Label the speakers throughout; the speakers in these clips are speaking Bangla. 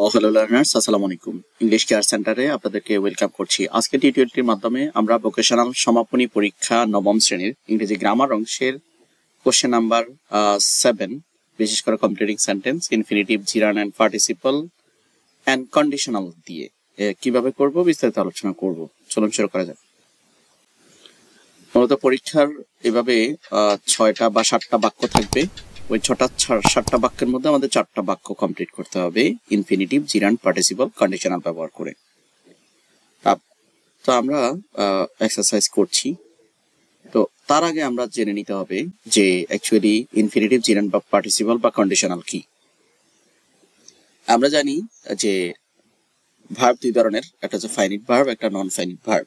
Speaker 1: হ্যালো লার্নার্স, আসসালামু আলাইকুম। ইংলিশ কেয়ার সেন্টারে আপনাদেরকে ওয়েলকাম করছি। আজকে টিউটোরিয়ালটির মাধ্যমে আমরা ভোকেশনাল সমাপনী পরীক্ষা নবম শ্রেণীর ইংরেজি গ্রামার অংশের কোশ্চেন নাম্বার 7, বিশেষ করে completing sentence, infinitive, gerund and participle and conditional দিয়ে কিভাবে করব বিস্তারিত আলোচনা করব। চলুন শুরু করা যাক। মূলত পরীক্ষার এভাবে 6টা বা 7টা বাক্য থাকবে। ওই 7টা বাক্যের মধ্যে আমাদের 4টা বাক্য কমপ্লিট করতে হবে ইনফিনিটিভ, জিরান, পার্টিসিপল, কন্ডিশনাল ব্যবহার করে। তো আমরা এক্সারসাইজ করছি। তো তার আগে আমরা জেনে নিতে হবে যে অ্যাকচুয়ালি ইনফিনিটিভ, জিরান বা পার্টিসিপল বা কন্ডিশনাল কি। আমরা জানি যে ভার্ব দুই ধরনের, একটা হচ্ছে ফাইনিট ভার্ব, একটা non finite verb.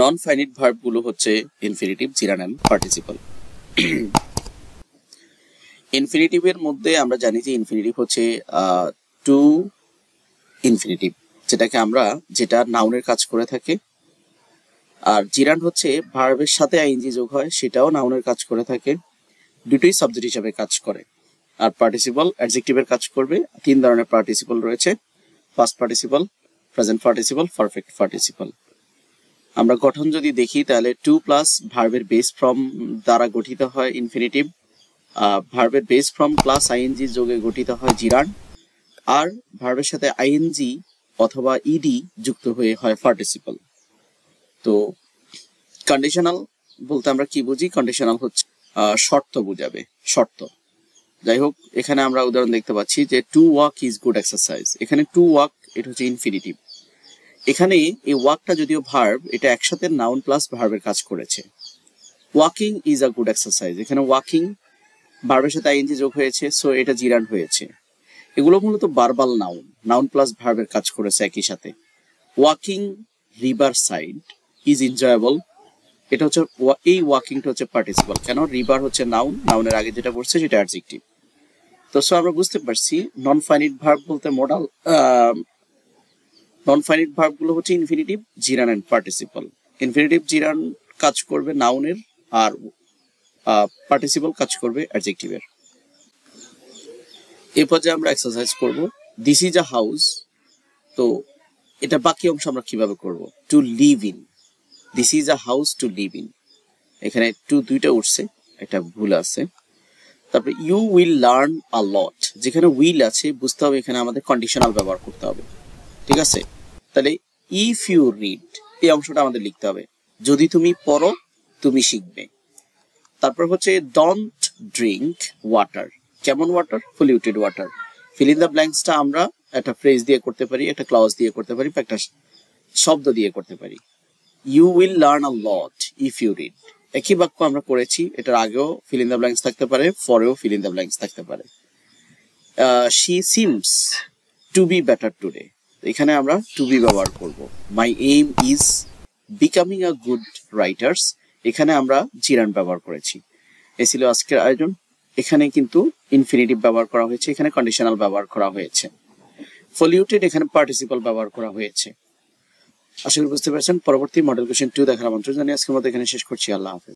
Speaker 1: Non finite verb গুলো হচ্ছে ইনফিনিটিভ, জিরান এন্ড পার্টিসিপল। ইনফিনিটিভের মধ্যে আমরা জানি যে ইনফিনিটিভ হচ্ছে টু ইনফিনিটিভ, যেটা নাউনের কাজ করে থাকে। আর জিরান হচ্ছে ভার্বের সাথে আইএনজি যোগ হয়, সেটাও নাউনের কাজ করে থাকে, দুটোই সাবজেক্ট হিসাবে কাজ করে। আর পার্টিসিপল অ্যাডজেক্টিভের কাজ করবে। 3 ধরনের পার্টিসিপল রয়েছে: past participle, present participle, perfect participle. আমরা গঠন যদি দেখি তাহলে টু প্লাস ভার্বের বেস ফর্ম দ্বারা গঠিত হয় ইনফিনিটিভ, ভার্বের বেস ফর্ম প্লাস আইএনজি যোগে গঠিত হয় জিরান, আর ভার্বের সাথে আইএনজি অথবা ইডি যুক্ত হয়ে হয় পার্টিসিপল। তো কন্ডিশনাল বলতে আমরা কি বুঝি? কন্ডিশনাল হচ্ছে শর্ত বুঝাবে, শর্ত। যাই হোক, এখানে আমরা উদাহরণ দেখতে পাচ্ছি যে to walk is good exercise. এখানে টু ওয়াক এটা হচ্ছে ইনফিনিটিভ। এখানে এই ওয়াকটা যদিও ভার্ব, এটা একসাথে নাউন প্লাস ভার্বের কাজ করেছে। Walking is a good exercise, এখানে ওয়াকিং ভার্বের সাথে আইএনজি যোগ হয়েছে, সো এটা জিরান হয়েছে। এগুলো মূলত ভার্বাল নাউন, নাউন প্লাস ভার্বের কাজ করেছে একই সাথে। Walking river side is enjoyable, এটা হচ্ছে এই ওয়াকিংটা হচ্ছে পার্টিসিপল। কেন? রিভার হচ্ছে নাউন, নাউনের আগে যেটা বসছে সেটা অ্যাডজেক্টিভ। তো সো আমরা বুঝতে পারছি নন ফাইনিট ভার্ব বলতে মডাল নন ফাইনিট ভার্ব গুলো হচ্ছে ইনফিনিটিভ, জিরান এন্ড পার্টিসিপল। ইনফিনিটিভ, জিরান কাজ করবে নাউনের, আর পার্টিসিপল কাজ করবে অ্যাডজেক্টিভের। এই পর্যায়ে আমরা এক্সারসাইজ করব। This is a house. তো এটা বাকি অংশ আমরা কিভাবে করব? To live in, this is a house to live in. এখানে টু দুইটা উঠছে, একটা ভুল আছে। তারপরে you will learn a lot, যেখানে উইল আছে বুঝতে হবে এখানে আমাদের কন্ডিশনাল ব্যবহার করতে হবে। ঠিক আছে? তাহলে ইফ ইউ রিড, এই অংশটা আমাদের লিখতে হবে, যদি তুমি পড়ো তুমি শিখবে। তারপর হচ্ছে ডোন্ট ড্রিঙ্ক ওয়াটার, কেমন water? Polluted water. Fill in the ব্ল্যাঙ্কসটা আমরা একটা ফ্রেজ দিয়ে করতে পারি, একটা ক্লজ দিয়ে করতে পারি, একটা শব্দ দিয়ে করতে পারি। You will learn a lot if you read, একই বাক্য আমরা করেছি, এটার আগেও ফিল ইন দ্য ব্ল্যাঙ্কস থাকতে পারে, পরেও ফিল ইন দ্য ব্ল্যাঙ্কস থাকতে পারে। She seems to be better today, এখানে আমরা টু বি ব্যবহার করব। My aim is becoming a good writers, এখানে আমরা জিরান ব্যবহার করেছি। এই ছিল আজকের আয়োজন। এখানে কিন্তু ইনফিনিটিভ ব্যবহার করা হয়েছে, এখানে কন্ডিশনাল ব্যবহার করা হয়েছে। পলিউটেড এখানে পার্টিসিপল ব্যবহার করা হয়েছে। আশা করি বুঝতে পেরেছেন। পরবর্তী মডেল কোশ্চেন 2 দেখার আমন্ত্রণ জানিয়ে আজকের মতো এখানে শেষ করছি। আল্লাহ হাফেজ।